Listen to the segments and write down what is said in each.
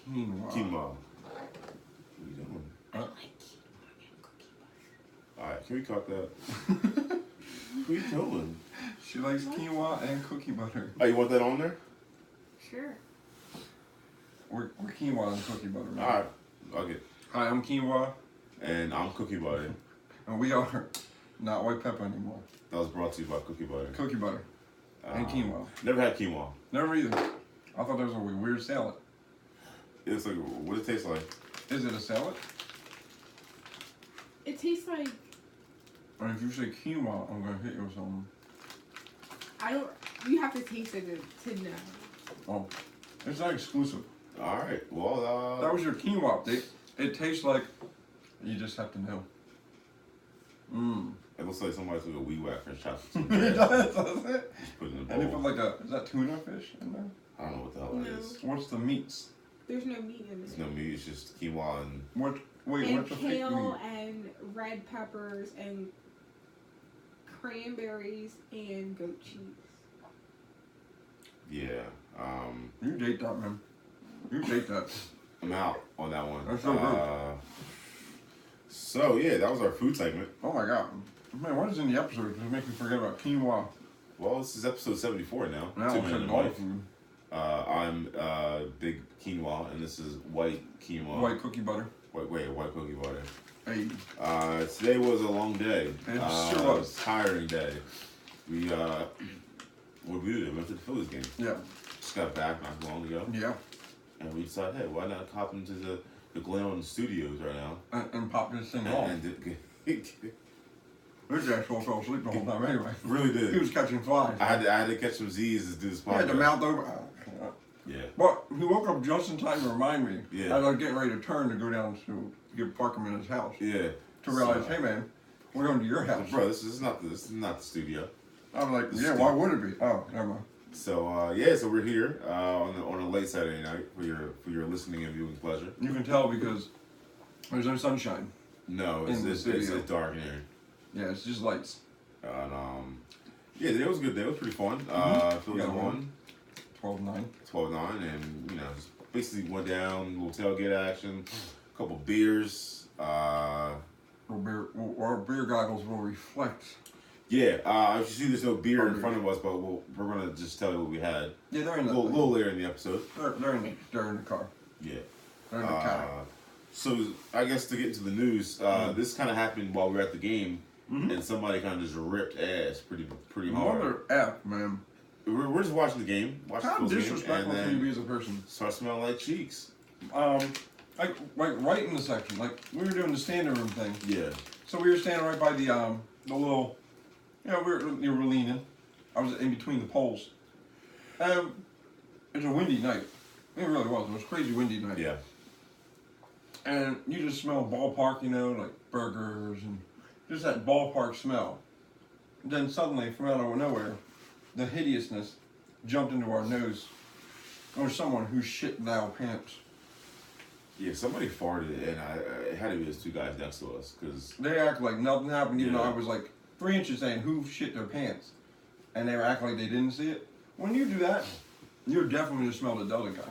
Quinoa. Quinoa. What are you doing? Uh, Alright, can we cut that? What are you doing? She likes quinoa and cookie butter. Oh, you want that on there? Sure. We're quinoa and cookie butter. Right? Alright, I'll get. Hi, I'm quinoa, And I'm Cookie Butter. and we are not white pepper anymore. That was brought to you by Cookie Butter. Cookie butter and quinoa. Never had quinoa. Never either. I thought that was a weird salad. It's like, what it tastes like? Is it a salad? It tastes like And if you say quinoa, I'm gonna hit you with something. I don't. You have to taste it to know. Oh, it's not exclusive. Alright, well, That was your quinoa update. It tastes like you just have to know. Mmm. it looks like somebody took a weed whacker and chopped it. It does, doesn't it? Just put it in a And they bowl. put like is that tuna fish in there? I don't know what the hell that No. is. What's the meats? There's no meat in It's it. no meat, it's just quinoa and Wait, And what's the fake kale meat? and red peppers and cranberries and goat cheese. yeah. You date that, man. You date that. I'm out on that one. That's so good. So yeah, that was our food segment. Oh my god. Man, what is in the episode to make me forget about quinoa? Well, this is episode 74 now. Now 2 I'm Men saying and all Wife. food. I'm big quinoa, and this is white quinoa. White cookie butter. White cookie butter. Hey. Today was a long day. It sure was. Tiring day. We what did we do? We went to the Phillies game. Yeah. Just got back not too long ago, Yeah. and we decided, hey, why not hop into the Glen Studios right now? And pop this thing off. This asshole fell asleep the whole time anyway. Really did. He was catching flies. I had to catch some Z's to do this He had the podcast. mouth over. Yeah. But he woke up just in time to remind me Yeah. as I was getting ready to turn to go down to get park him in his house. Yeah. To realize, So, hey man, we're going to your house. bro, this is not the studio. I'm like, This yeah, is why would it be? Oh, never mind. So so we're here on a late Saturday night for your listening and viewing pleasure. You can tell because there's no sunshine. No, In the it's studio. dark in here. Yeah, it's just lights. And yeah, today was a good day. It was pretty fun. Phillies Yeah, won 12-9. 12-9, and just basically went down, little tailgate action, a couple beers. Our beer goggles will reflect. Yeah, as you see, there's no beer in Oh, front of us, but we're gonna just tell you what we had Yeah, they're in a the little later in the episode. they're in the car. Yeah. They're in the car. So I guess to get into the news, this kind of happened while we were at the game, and somebody kind of just ripped ass pretty hard. Mother F, man. We're just watching the game, watching How the game, disrespectful and can you be then as a person? start smelling like cheeks. Like right in the section. Like we were doing the standing room thing. Yeah. So we were standing right by the little, we were leaning. I was in between the poles. It was a windy night. It really was. It was a crazy windy night. Yeah. And you just smell ballpark, like burgers and just that ballpark smell. Then suddenly, from out of nowhere, the hideousness jumped into our nose. There was someone who shit thou pants. Yeah, somebody farted, and it had to be those two guys next to us, because They act like nothing happened, even though Yeah. I was like 3 inches saying who shit their pants. And they were acting like they didn't see it. When you do that, you're definitely going to smell the other guy.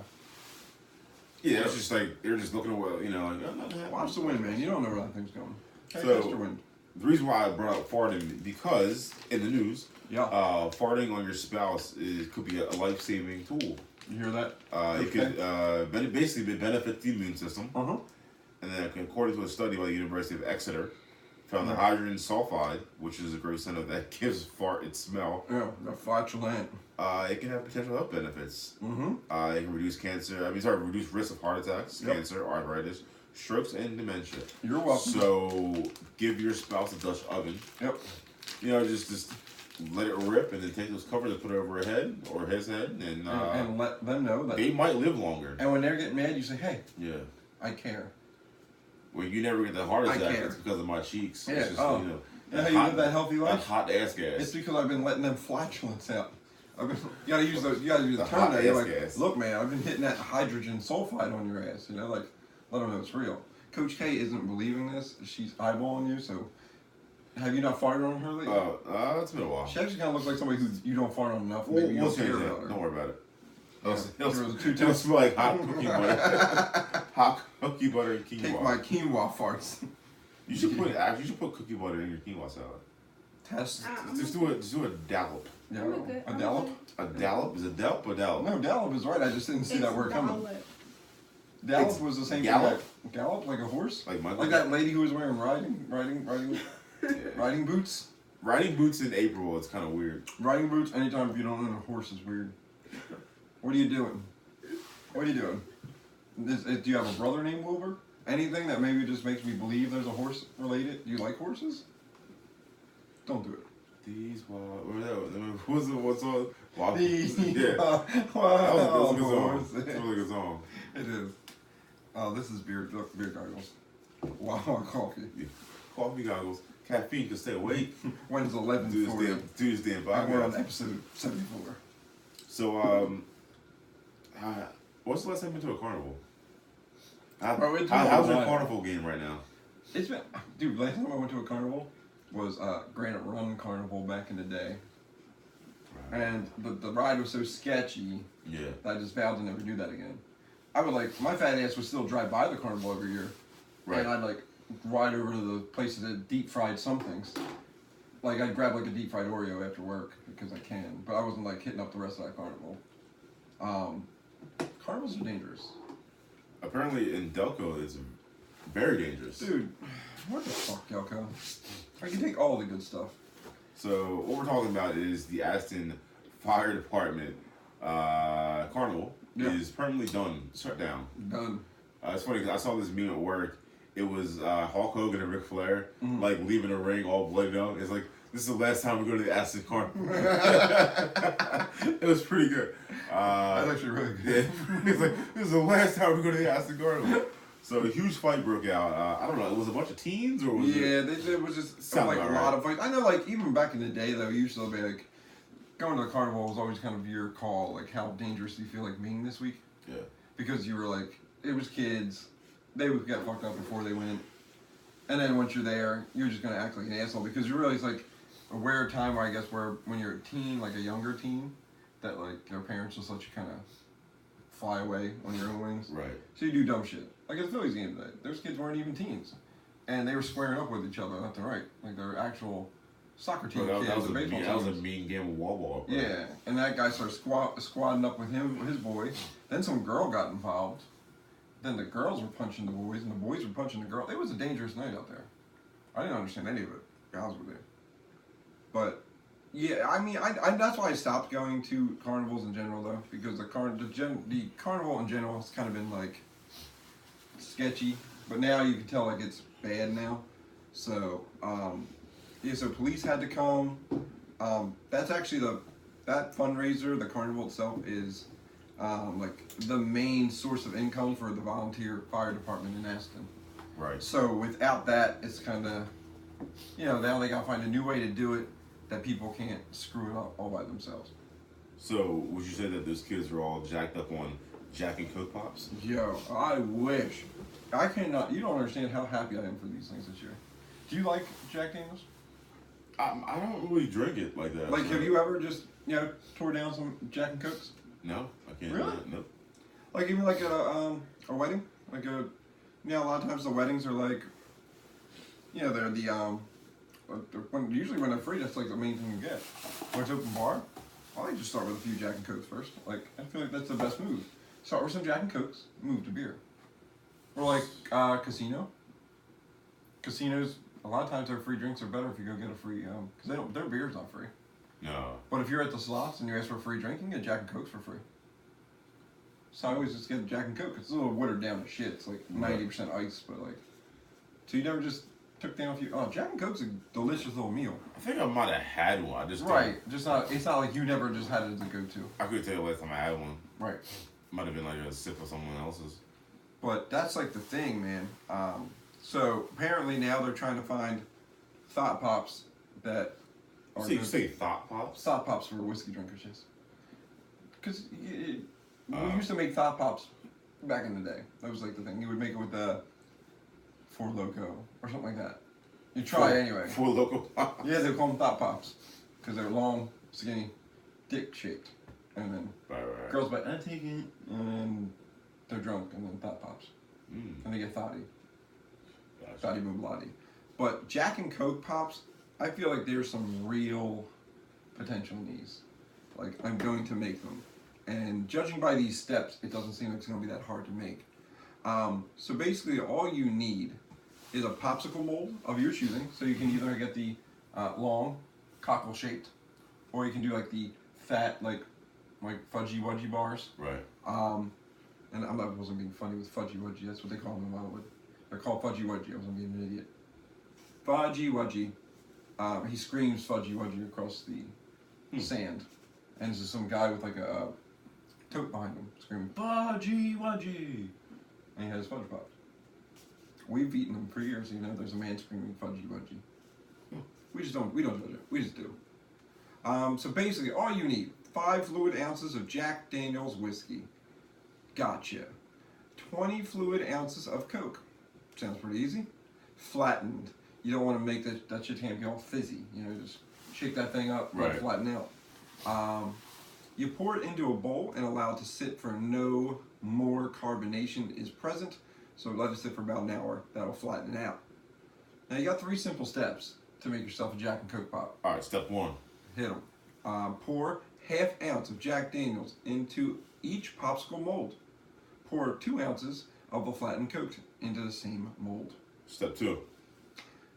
yeah, it's just like they're just looking away, like oh, nothing happened. Watch the wind, man. You don't know where that thing's going. Hey, So- Mr. Wind. The reason why I brought up farting because in the news, Yeah. farting on your spouse could be a life-saving tool. You hear that? It could basically benefit the immune system. Uh-huh. And then, according to a study by the University of Exeter, found that Yeah. hydrogen sulfide, which is a great scent that gives fart its smell, Yeah, the flatulent. it can have potential health benefits. Mm-hmm. It can reduce reduce risk of heart attacks, Yep. cancer, arthritis, strokes, and dementia. You're welcome. So, give your spouse a Dutch oven. Yep. Just let it rip, and then take those covers and put it over her head or his head, and And let them know that. they might live longer. And when they're getting mad, you say, hey, Yeah. I care. Well, you never get the heart I attack. care. It's because of my cheeks. Yeah, It's just, oh. You know how you live that healthy that life? hot ass gas. It's because I've been letting them flatulence out. You gotta use the The term hot there. You're ass like, gas. look, man, I've been hitting that hydrogen sulfide on your ass. Like, let them know it's real. Coach K isn't believing this. She's eyeballing you. So, have you not farted on her lately? It's been a while. She actually kind of looks like somebody who you don't fart on enough. We'll Maybe you'll change care that. about her. Don't worry about it. It'll smell like hot cookie butter. Hot cookie butter and quinoa. Take my quinoa farts. You should put cookie butter in your quinoa salad. Test. Just do a dollop. Yeah, I'm good. a dollop? A dollop? Is it dollop or dollop? No, dollop is right. I just didn't see that word coming. Dollop. Gallop was the same gallop? thing. Gallop, like a horse? Like Michael Like that lady who was wearing riding boots? Riding boots in April is kind of weird. Riding boots anytime if you don't own a horse is weird. What are you doing? What are you doing? Do you have a brother named Wilbur? Anything that maybe just makes me believe there's a horse related? Do you like horses? Don't do it. These what's on? These Yeah. wow, That was a good song. horses. That's a really good song. It is. Oh, this is beer goggles. Wow, coffee. Yeah. Coffee goggles. Caffeine can stay awake. When's Do 11:40? this damn And we're on podcast. episode 74. So, what's the last time you went to a carnival? Bro, it's been How's a your while. carnival game right now? It's been, dude. Last time I went to a carnival was Granite Run Carnival back in the day, and the ride was so sketchy Yeah. that I just vowed to never do that again. I would my fat ass would still drive by the carnival every year, Right. and I'd ride over to the places that deep fried some things. Like I'd grab a deep fried Oreo after work because I can, but I wasn't hitting up the rest of that carnival. Carnivals are dangerous. Apparently in Delco, it's very dangerous. Dude, what the fuck, Yelko? I can take all the good stuff. So what we're talking about is the Aston Fire Department carnival is permanently done, shut down. Done. It's funny because I saw this meme at work. It was Hulk Hogan and Ric Flair leaving the ring all bloodied out. It's like, this is the last time we go to the Aston Carnival. It was pretty good. That's actually really good. It's like, this is the last time we go to the Aston Carnival. So a huge fight broke out. I don't know, it was a bunch of teens or was it? Yeah, it was just Sound a about lot right. of fights. I know, even back in the day, though, you used to be going to the carnival was always kind of your call. How dangerous do you feel being this week? Yeah. Because you were it was kids. They would get fucked up before they went. And then once you're there, you're just going to act like an asshole because you realize, a weird time where I guess where when you're a teen, a younger teen, that, their parents just let you kind of fly away on your own wings. Right. So you do dumb shit. Like at the Phillies game today, those kids weren't even teens. And they were squaring up with each other left and right. They're actual soccer team Well, kids that was and baseball that was a teams. mean game of wall ball. Bro. Yeah, and that guy started squadding up with his boy. Then some girl got involved. Then the girls were punching the boys, and the boys were punching the girl. It was a dangerous night out there. I didn't understand any of it. Guys were there. But, yeah, I that's why I stopped going to carnivals in general, though. Because the carnival in general has kind of been, sketchy. But now you can tell, it's bad now. So, so police had to come. That's actually that fundraiser, the carnival itself, is the main source of income for the volunteer fire department in Aston. Right. So without that, it's kind of, now they gotta find a new way to do it that people can't screw it up all by themselves. So would you say that those kids were all jacked up on Jack and Coke Pops? Yo, I wish. I cannot. You don't understand how happy I am for these things this year. Do you like Jack Daniels? I don't really drink it like that. Have you ever just tore down some Jack and Cokes? No, I can't. Really? No. Even at a wedding, a lot of times the weddings are they're the usually when they're free, that's the main thing you get. When it's open bar, I like to start with a few Jack and Cokes first. I feel like that's the best move. Start with some Jack and Cokes, move to beer. Or casino. Casinos, a lot of times their free drinks are better if you go get a free because their beer's not free. No. But if you're at the slots and you ask for a free drink, you can get Jack and Cokes for free. So I always just get Jack and Coke. It's a little watered down as shit. It's 90% ice, but so you never just took down a few. Oh, Jack and Coke's a delicious little meal. I think I might have had one. I just Right. Just not. It's not like you never just had it as a go-to. I couldn't tell you the last time I had one. Right. Might have been a sip of someone else's. But that's the thing, man. So apparently now they're trying to find Thought Pops that are You say Thought Pops? Thought Pops for whiskey drinkers, yes. Because we used to make Thought Pops back in the day. That was the thing. You would make it with Four Loko or something like that. You try anyway. Four Loko Pops. Yeah, they call them Thought Pops because they're long, skinny, dick shaped. and then Right. girls be like, I take it, and then they're drunk, and then thought pops, and they get thotty. Gotcha. Thotty Bublati. But Jack and Coke pops, I feel like there's some real potential in these. Like, I'm going to make them. And judging by these steps, it doesn't seem like it's going to be that hard to make. So basically, all you need is a popsicle mold of your choosing. So you can either get the long, cockle shaped, or you can do like the fat, like fudgy wudgy bars. Right. And I wasn't being funny with fudgy wudgy. That's what they call them in Wildwood. They're called fudgy wudgy. I wasn't being an idiot. Fudgy wudgy. He screams fudgy wudgy across the sand, and there's some guy with like a tote behind him screaming fudgy wudgy, and he has fudge pops. We've eaten them for years. You know, there's a man screaming fudgy wudgy. We don't judge it. We just do. So basically, all you need: 5 fluid ounces of Jack Daniel's whiskey. Gotcha. 20 fluid ounces of Coke. Sounds pretty easy. Flattened. You don't want to make that shit can't be all fizzy. You know, just shake that thing up, let it flatten out. You pour it into a bowl and allow it to sit for no more carbonation is present. So let it sit for about an hour. That'll flatten it out. Now you got 3 simple steps to make yourself a Jack and Coke pop. All right. Step 1. Hit them. Pour ½ ounce of Jack Daniels into each popsicle mold. Pour 2 ounces of the flattened Coke into the same mold. Step 2.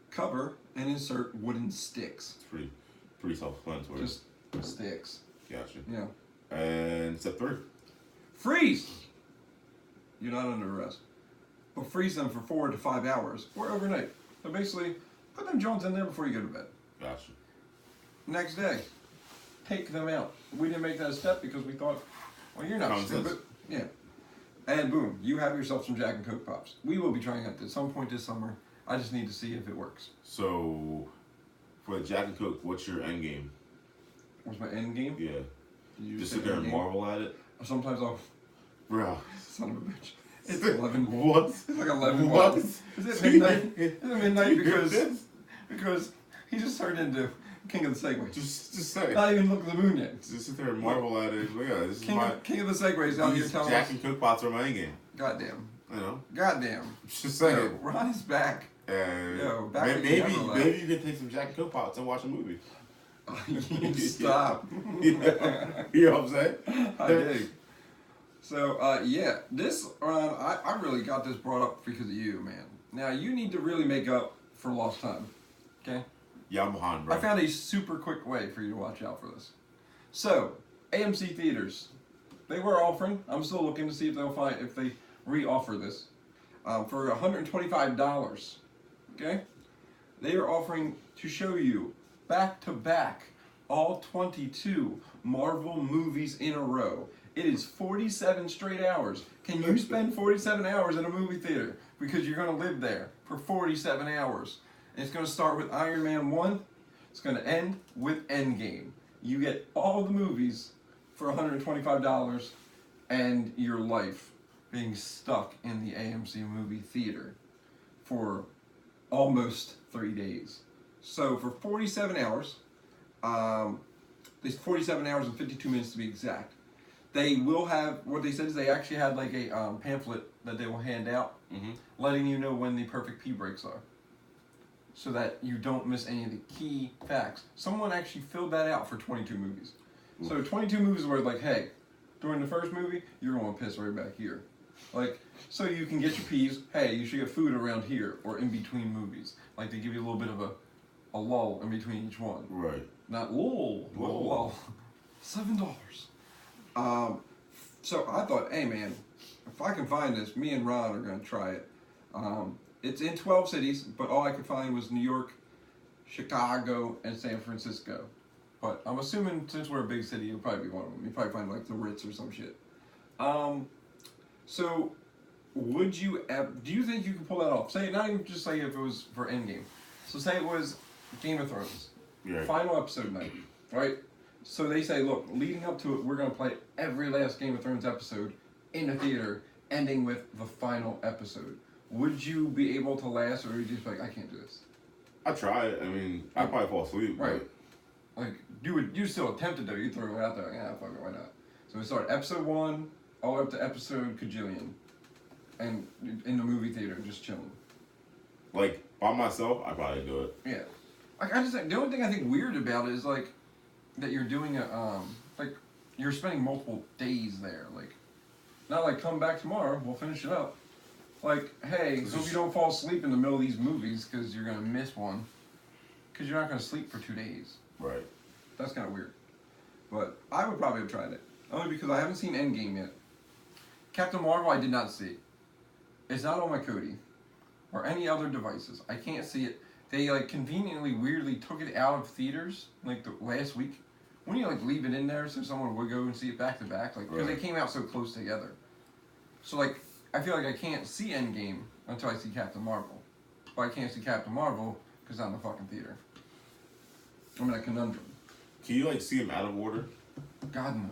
Cover and insert wooden sticks. It's pretty self-explanatory. Just sticks. Gotcha. Yeah. And step 3. Freeze! You're not under arrest. But freeze them for 4 to 5 hours or overnight. So basically, put them joints in there before you go to bed. Gotcha. Next day, take them out. We didn't make that a step because we thought, well, you're not Common stupid. sense. Yeah. And boom, you have yourself some Jack and Coke pops. We will be trying it at some point this summer. I just need to see if it works. So, for the Jack and Coke, what's your end game? What's my end game? Yeah. Did you Just say sit there end and game? marvel at it? Sometimes I'll, Bro. son of a bitch. It's 11. What? It's like 11. What? Is it midnight? Is it midnight because he just turned into King of the Segways. Just say. Not even look at the moon yet. Just sit there and marvel at it. Well, yeah, this is King my. of the Segways out here These telling Jack us. and Coke pots are my end game. Goddamn. You know? Goddamn. Just Yo, saying. Ron is back. Yo, back at the maybe Everlast. maybe you can take some Jack and Coke pots and watch a movie. Stop. You know what I'm saying? I dig. So, yeah, this, Ron, I really got this brought up because of you, man. Now, you need to really make up for lost time, okay? Yeah, I'm behind, bro. I found a super quick way for you to watch out for this. So, AMC Theaters, they were offering, I'm still looking to see if they re-offer this, for $125, okay? They are offering to show you back-to-back all 22 Marvel movies in a row. It is 47 straight hours. Can you spend 47 hours in a movie theater? Because you're going to live there for 47 hours. And it's going to start with Iron Man 1. It's going to end with Endgame. You get all the movies for $125 and your life being stuck in the AMC movie theater for almost 3 days. So for 47 hours, there's 47 hours and 52 minutes to be exact. They will have, what they said is they actually had like a pamphlet that they will hand out, letting you know when the perfect pee breaks are, so that you don't miss any of the key facts. Someone actually filled that out for 22 movies. So 22 movies were like, hey, during the first movie, you're going to piss right back here. Like, so you can get your peas, hey, you should get food around here, or in between movies. Like, they give you a little bit of a lull in between each one. Right. Not lull. $7. So I thought, hey man, if I can find this, me and Ron are going to try it. It's in 12 cities, but all I could find was New York, Chicago, and San Francisco. But I'm assuming since we're a big city, it'll probably be one of them. You'll probably find like the Ritz or some shit. So would you, do you think you could pull that off? Say, not even just say if it was for Endgame. So say it was Game of Thrones. Yeah. Final episode night, right? So they say, look, leading up to it, we're going to play every last Game of Thrones episode in the theater, ending with the final episode. Would you be able to last, or would you just be like, I can't do this? I tried. I mean, I'd probably fall asleep. Right. Like, you still attempt it though. You throw it out there, yeah, fuck it, why not? So we started episode 1 all the way up to episode Kajillion, and in the movie theater, just chilling. Like by myself, I probably do it. Yeah, like I just the only thing I think weird about it is like that you're doing a like you're spending multiple days there. Like not like come back tomorrow, we'll finish it up. Like hey, hope you don't fall asleep in the middle of these movies because you're gonna miss one. Because you're not gonna sleep for 2 days. Right. That's kind of weird. But I would probably have tried it only because I haven't seen Endgame yet. Captain Marvel, I did not see. It's not on my Kodi or any other devices. I can't see it. They like conveniently, weirdly took it out of theaters like the last week. When you like leave it in there so someone would go and see it back to back, like because they came out so close together. So like I feel like I can't see Endgame until I see Captain Marvel. But I can't see Captain Marvel because I'm in the fucking theater. I'm in a conundrum. Can you like see them out of order? God no.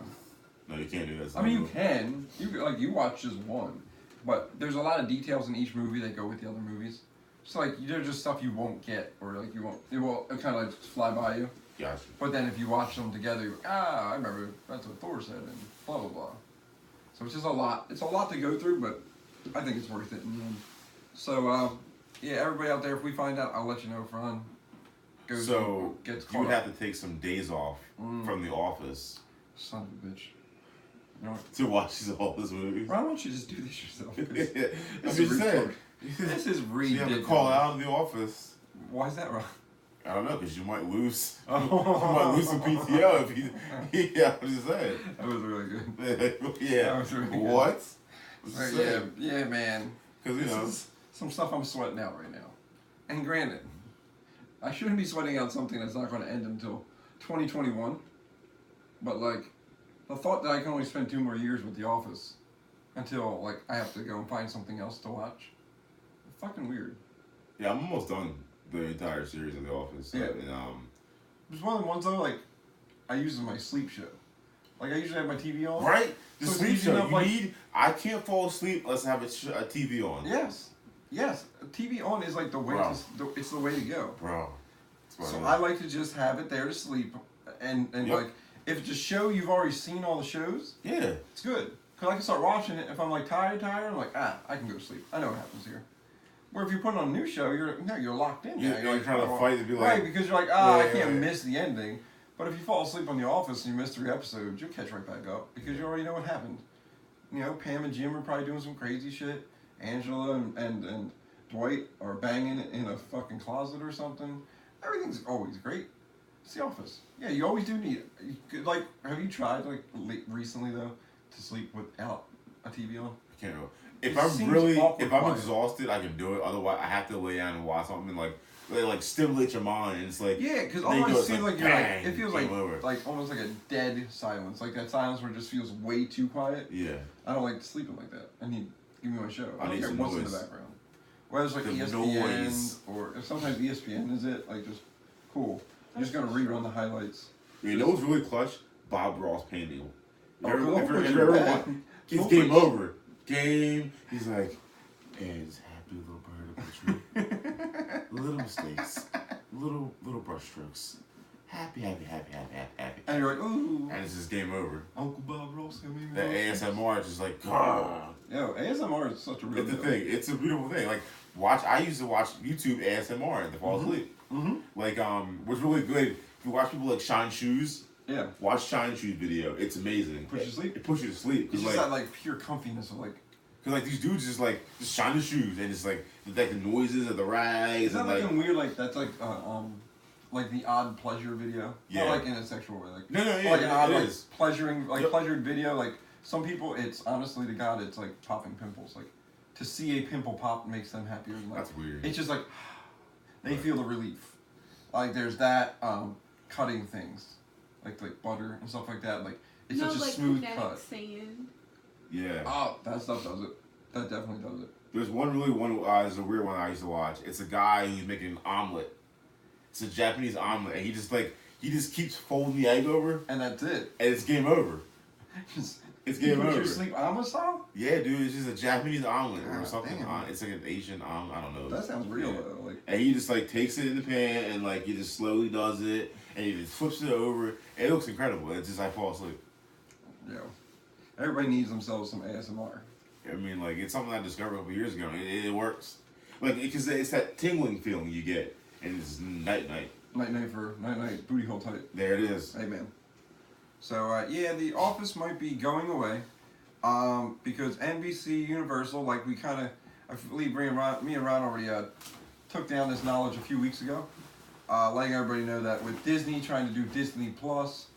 No, you can't do that. I mean, you can. You watch just one, but there's a lot of details in each movie that go with the other movies. So like, there's just stuff you won't get, or like you won't. It will kind of like just fly by you. Gotcha. But then if you watch them together, you're like, I remember that's what Thor said, and blah blah blah. So it's just a lot. It's a lot to go through, but I think it's worth it in the end. So yeah, everybody out there, if we find out, I'll let you know if Ron goes. So Gets you would caught have to take some days off from the office Son of a bitch. You know, to watch all these movies. Ron, why don't you just do this yourself? I'm This just is saying. This is So you ridiculous. have to call out of the office. Why is that wrong? I don't know, because you might lose. Oh. You might lose some PTO if you. Yeah, I'm just saying. That was really good. Yeah. That was really good. What? Right, yeah, man. Because you This know. is some stuff I'm sweating out right now. And granted, I shouldn't be sweating out something that's not going to end until 2021. But like, the thought that I can only spend 2 more years with The Office until like I have to go and find something else to watch. Fucking weird. Yeah, I'm almost done the entire series of The Office. Yeah. And, It's one of the ones though, like, I use as my sleep show. Like, I usually have my TV on. right? The So it's sleep easy show. enough, You like- need. I can't fall asleep unless I have a TV on. Yes. Yes. TV on is like the way Bro. it's the way to go. Bro. That's what So it I is. like to just have it there to sleep. And Yep. like, if it's a show you've already seen all the shows, Yeah. it's good. Because I can start watching it. If I'm like tired, I'm like, I can go to sleep. I know what happens here. Where if you put on a new show, you're locked in. You're like, trying to oh, fight to be like. right, because you're like, I Yeah, can't yeah. miss the ending. But if you fall asleep on The Office and you miss 3 episodes, you'll catch right back up because you already know what happened. You know, Pam and Jim are probably doing some crazy shit. Angela and Dwight are banging in a fucking closet or something. Everything's always great. It's The Office. Yeah, you always do need it. You could, like, have you tried like recently though to sleep without a TV on? I can't know. If It I'm seems really, awkward if I'm quiet. exhausted, I can do it. Otherwise, I have to lay down and watch something like stimulate your mind. And it's like, Yeah, because Then you almost go, seems it's like like, you're like bang, it feels game over. like almost like a dead silence, like that silence where it just feels way too quiet. yeah, I don't like sleeping like that. I need give me my show. I I don't need care some what's in noise. the background. Whereas like The ESPN noise. or if sometimes ESPN is it like just cool. You're just gonna rerun the highlights. you know what's really clutch? Bob Ross painting. Oh, If cool. you ever Bad. watch, it's Cool. game over. Game. He's like, and happy little bird of the tree. Little mistakes, little brush strokes. Happy. And you're like, ooh, And it's just game over. Uncle Bob Ross gonna be That ASMR is just like, ah. Yo, ASMR is such a real It's the deal. thing. It's a beautiful thing. Like I used to watch YouTube ASMR to fall asleep. Mm-hmm. Like what's really good. If you watch people like Shine Shoes, Yeah. watch Shine Shoes video. It's amazing. Puts you to sleep. It puts you to sleep It's because just like, that like pure comfiness of like. cause like these dudes just shine the shoes and it's like the noises of the rags Is that and like like a weird like that's like the odd pleasure video? Yeah. Not like in a sexual way, like no yeah like an odd it like is. pleasuring like Yep. pleasured video. Like some people, it's honestly to God, it's like popping pimples. Like to see a pimple pop makes them happier than like That's weird. it's just like they Right. feel the relief. Like there's that cutting things like butter and stuff like that. Like it's no, such a like smooth kinetic cut. sand. Yeah. Oh, that stuff does it. That definitely does it. There's one there's a weird one I used to watch. It's a guy who's making an omelet. It's a Japanese omelet, and he just keeps folding the egg over, And that's it. and it's game over. It's game you put over. your sleep omelet style? Yeah, dude, it's just a Japanese omelet or God something. damn. It's like an Asian omelet. I don't know. That sounds real Yeah. though. Like And he just takes it in the pan and he just slowly does it and he just flips it over. It looks incredible. It's just I fall asleep. yeah. Everybody needs themselves some ASMR. I mean, like, it's something I discovered a couple years ago. It works. Like, because it's that tingling feeling you get, and it's night. Night booty hole tight. There it is. Amen. So yeah, The Office might be going away, because NBC Universal, like we kind of, I believe me and Ron already took down this knowledge a few weeks ago, letting everybody know that with Disney trying to do Disney Plus,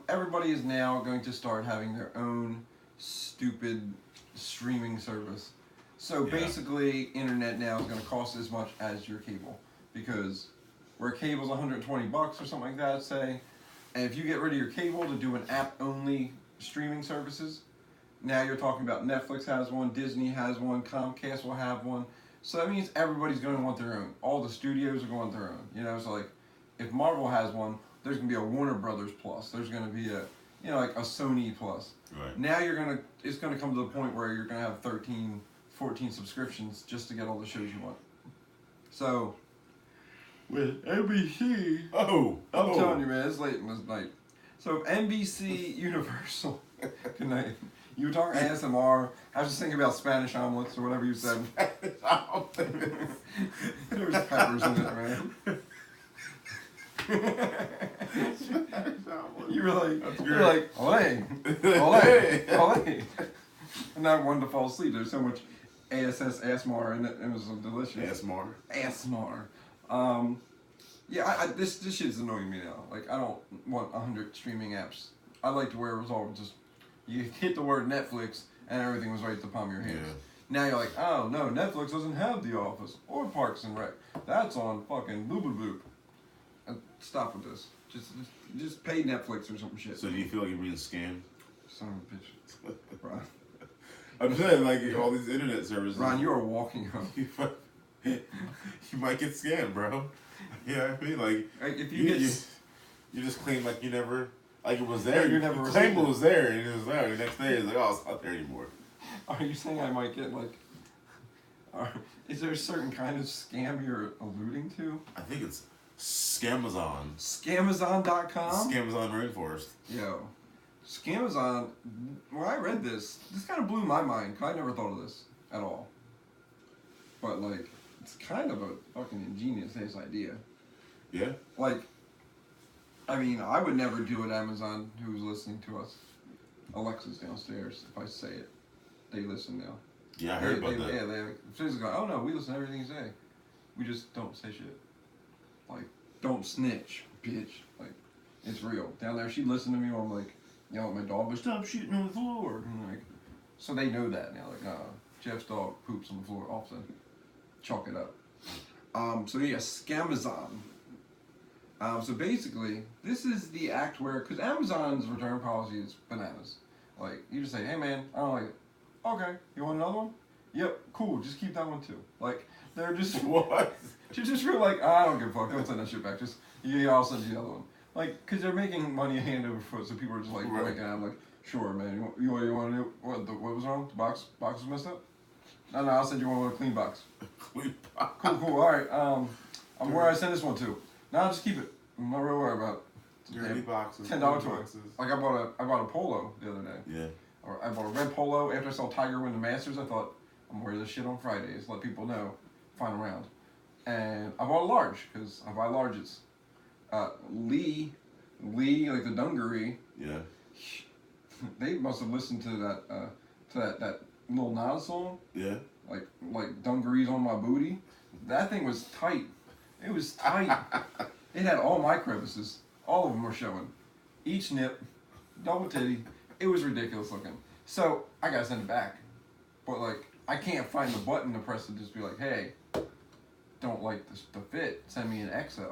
everybody is now going to start having their own stupid streaming service. So Yeah. basically, internet now is going to cost as much as your cable, because where cable's $120 or something like that, say, and if you get rid of your cable to do an app-only streaming services, now you're talking about Netflix has one, Disney has one, Comcast will have one. So that means everybody's going to want their own. All the studios are going to want their own. You know, so like, if Marvel has one, there's going to be a Warner Brothers Plus. There's going to be a, you know, like a Sony Plus. Right. Now it's going to come to the point where you're going to have 13, 14 subscriptions just to get all the shows you want. So, with NBC, I'm telling you, man, it's late in this night. So if NBC Universal, good night. You were talking ASMR. I was just thinking about Spanish omelets or whatever you said. There's peppers in it, man. You were like, ole, ole. And I wanted to fall asleep. There's so much ASMR in it. It was so delicious. ASMR. Yeah, this shit's annoying me now. Like, I don't want 100 streaming apps. I like to where it was all just, you hit the word Netflix and everything was right at the palm of your hands. Yeah. Now you're like, oh no, Netflix doesn't have The Office or Parks and Rec. That's on fucking Boop. Stop with this. Just pay Netflix or some shit. So do you feel like you're being scammed? Son of a bitch. Ron. I'm saying, like, all these internet services. Ron, you are walking up. You might get scammed, bro. Yeah, I mean, like If you just claim like you never, like it was there. Yeah, you you never claim received it it. was there, and it was there. The next day, it's like, oh, it's not there anymore. Are you saying I might get like? Is there a certain kind of scam you're alluding to? I think it's Scamazon. Scamazon.com? Scamazon Rainforest. Yo, Scamazon. When I read this kind of blew my mind. 'Cause I never thought of this at all. But like, it's kind of a fucking ingenious ass idea. Yeah. Like, I mean, I would never do what Amazon, who's listening to us. Alexa's downstairs. If I say it, they listen now. Yeah, I heard about that. Yeah, they seriously go, oh no, we listen to everything you say. We just don't say shit. Like, don't snitch, bitch. Like, it's real. Down there, she'd listen to me while I'm like, yelling at my dog, but stop shitting on the floor. And like, so they know that now. Like, Jeff's dog poops on the floor often. Chalk it up. So yeah, Scamazon. So basically, this is the act where, because Amazon's return policy is bananas. Like, you just say, hey man, I don't like it. Okay, you want another one? Yep, cool, just keep that one too. Like, they're just, What? you just feel like, I don't give a fuck, don't send that shit back. Just, yeah, I'll send you the other one. Like, because they're making money hand over foot, so people are just like, Right. making out, I'm like, sure man, you want to do, what was wrong? The box was messed up? No, I'll send you one with a clean box. Clean box. Cool, alright, I'm where I send this one to. No, just keep it. I'm not really worried about it. Dirty boxes. $10 clean toy. boxes. Like I bought a polo the other day. Yeah. Or I bought a red polo after I saw Tiger win the Masters. I thought I'm gonna wear this shit on Fridays, let people know, fine around. And I bought a large because I buy larges. Lee, like the dungaree. Yeah. They must have listened to that Lil Nas song. Yeah. Like dungarees on my booty. That thing was tight. It was tight. It had all my crevices. All of them were showing. Each nip, double titty. It was ridiculous looking. So I gotta send it back. But like, I can't find the button to press to just be like, hey, don't like the fit. Send me an XL.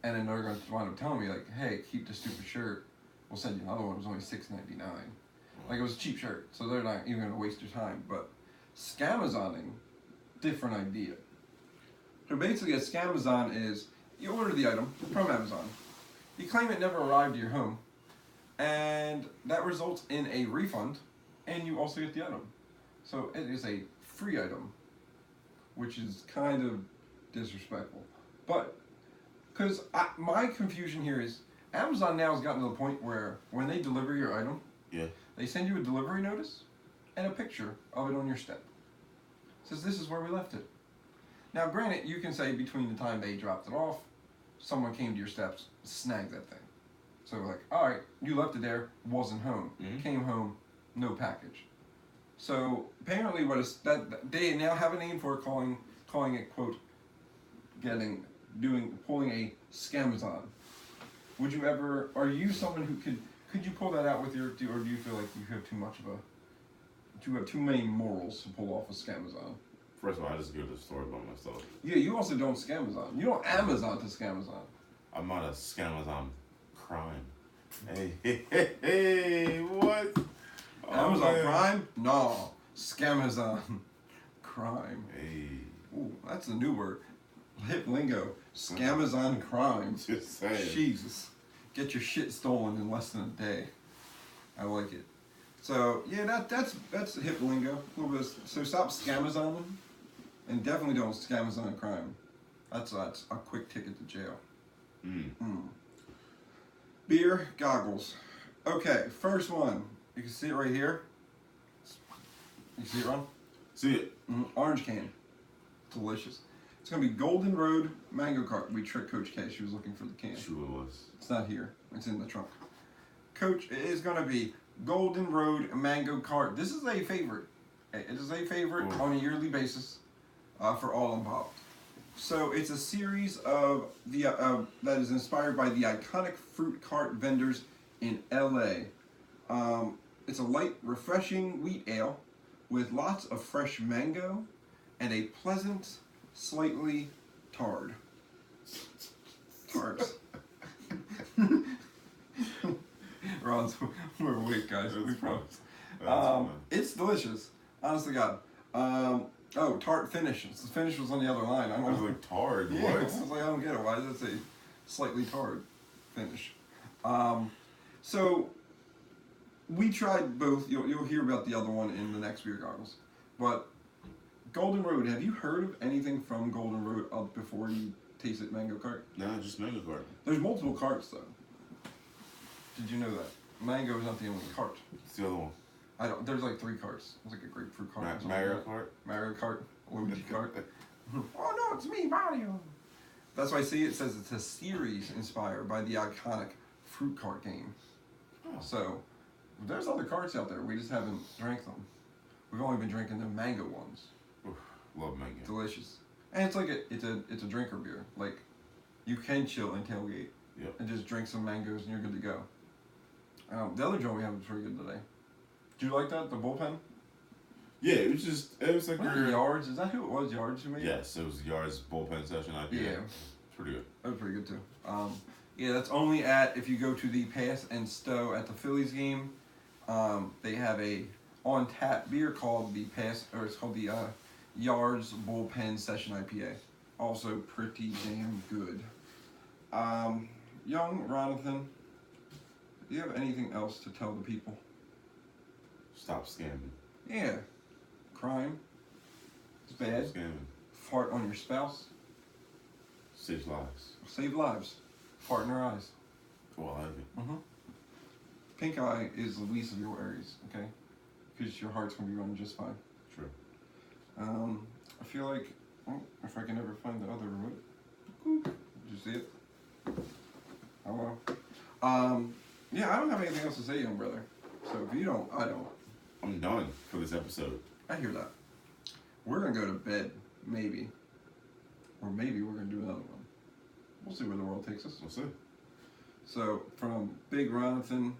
And then they're gonna wind up telling me like, hey, keep the stupid shirt. We'll send you another one. It was only $6.99. Like, it was a cheap shirt, so they're not even gonna waste your time. But Scamazoning, different idea. So basically, a Scamazon is you order the item from Amazon, you claim it never arrived to your home, and that results in a refund, and you also get the item. So it is a free item, which is kind of disrespectful. But because my confusion here is Amazon now has gotten to the point where when they deliver your item, Yeah. They send you a delivery notice and a picture of it on your step. It says this is where we left it. Now, granted, you can say between the time they dropped it off, someone came to your steps, snagged that thing. So like, all right, you left it there, wasn't home, came home, no package. So apparently, what is that? They now have a name for it, calling it quote, pulling a scamazon. Would you ever? Are you someone who could you pull that out with your? Or do you feel like you have too much of a? Do you have too many morals to pull off a scamazon? First of all, I just go to the store by myself. Yeah, you also don't scamazon. You don't Amazon to scamazon. I'm not a scamazon crime. Hey, what? Amazon man. Prime? No, scamazon crime. Hey, Ooh, that's a new word. Hip lingo. Scamazon crime. just saying. Jesus. Get your shit stolen in less than a day. I like it. So yeah, that's hip lingo. A little bit. So stop scamazoning, and definitely don't scamazon crime. That's a quick ticket to jail. Beer goggles. Okay, first one. You can see it right here. You see it, Ron? See it? Orange can. Delicious. It's gonna be Golden Road Mango Cart. We tricked Coach K. She was looking for the can. Sure it was. It's not here. It's in the trunk. Coach, it is gonna be Golden Road Mango Cart. This is a favorite. It is a favorite on a yearly basis for all involved. So it's a series of that is inspired by the iconic fruit cart vendors in LA. It's a light, refreshing wheat ale with lots of fresh mango and a pleasant, slightly tart. Ron's, we're awake, guys. We promise. It's delicious. Honest to God. Tart finish. The finish was on the other line. I was like, tard, yeah, what? I was like, I don't get it. Why does it say slightly tart finish? So we tried both. You'll hear about the other one in the next beer goggles. But Golden Road, have you heard of anything from Golden Road up before you tasted Mango Cart? No, just mango cart. There's multiple carts though. Did you know that? Mango is not the only cart. It's the other one. There's like 3 carts. There's like a grapefruit cart. or something Mario like that. Kart? Mario Kart. Luigi Kart. Oh no, it's me, Mario. That's why I see it says it's a series inspired by the iconic fruit cart game. Oh. So there's other carts out there. We just haven't drank them. We've only been drinking the mango ones. Oof, love mango. Delicious. And it's like it's a drinker beer. Like you can chill and tailgate. Yep. And just drink some mangoes and you're good to go. The other joint we had was pretty good today. Do you like that? The bullpen? Yeah, it was like Was it Yards? Is that who it was? Yards who made it? Yes, it was Yard's bullpen session IPA. Yeah. It's pretty good. That was pretty good too. Yeah, that's only if you go to the Pass and Stow at the Phillies game. They have a on tap beer called the it's called the Yards Bullpen Session IPA. Also pretty damn good. Young Ronathan, do you have anything else to tell the people? Stop scamming. Yeah. Crime. It's bad. Stop scamming. Fart on your spouse. Saves lives. Save lives. Fart in her eyes. Well, I like it. Pink eye is the least of your worries, okay? Because your heart's going to be running just fine. True. I feel like, if I can ever find the other remote. Did you see it? Oh well. Yeah, I don't have anything else to say, young brother. So if you don't, I don't. I'm done for this episode. I hear that. We're going to go to bed, maybe. Or maybe we're going to do another one. We'll see where the world takes us. We'll see. So, from Big Ronathan,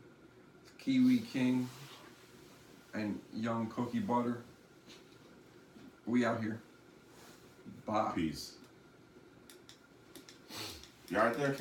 Kiwi King, and Young Cookie Butter, we out here. Bye. Peace. You alright there, Kev?